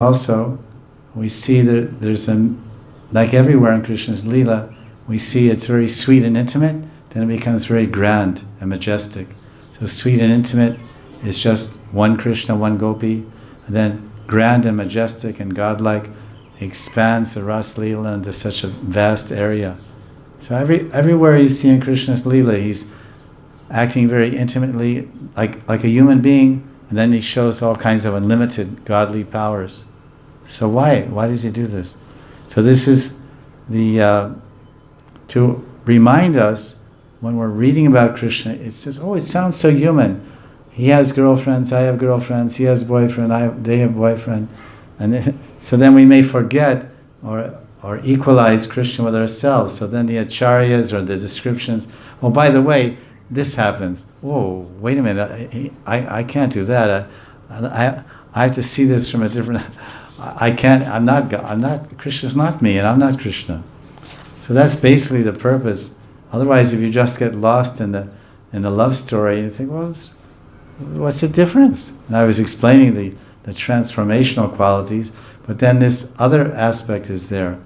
also, we see that there's like everywhere in Krishna's Lila, we see it's very sweet and intimate, then it becomes very grand and majestic. So sweet and intimate is just one Krishna, one gopi, and then grand and majestic and godlike expands the Rasa Lila into such a vast area. So everywhere you see in Krishna's Lila, he's acting very intimately like a human being, and then he shows all kinds of unlimited godly powers. So why does he do this? So this is to remind us when we're reading about Krishna, it says, oh, it sounds so human. He has girlfriends, I have girlfriends, he has boyfriend, they have boyfriend. And so then we may forget or equalize Krishna with ourselves. So then the acharyas or the descriptions, oh, by the way, this happens. Oh, wait a minute, I can't do that. I have to see this from a different... I can't, I'm not, Krishna's not me, and I'm not Krishna. So that's basically the purpose. Otherwise, if you just get lost in the love story, you think, well, what's the difference? And I was explaining the transformational qualities, but then this other aspect is there.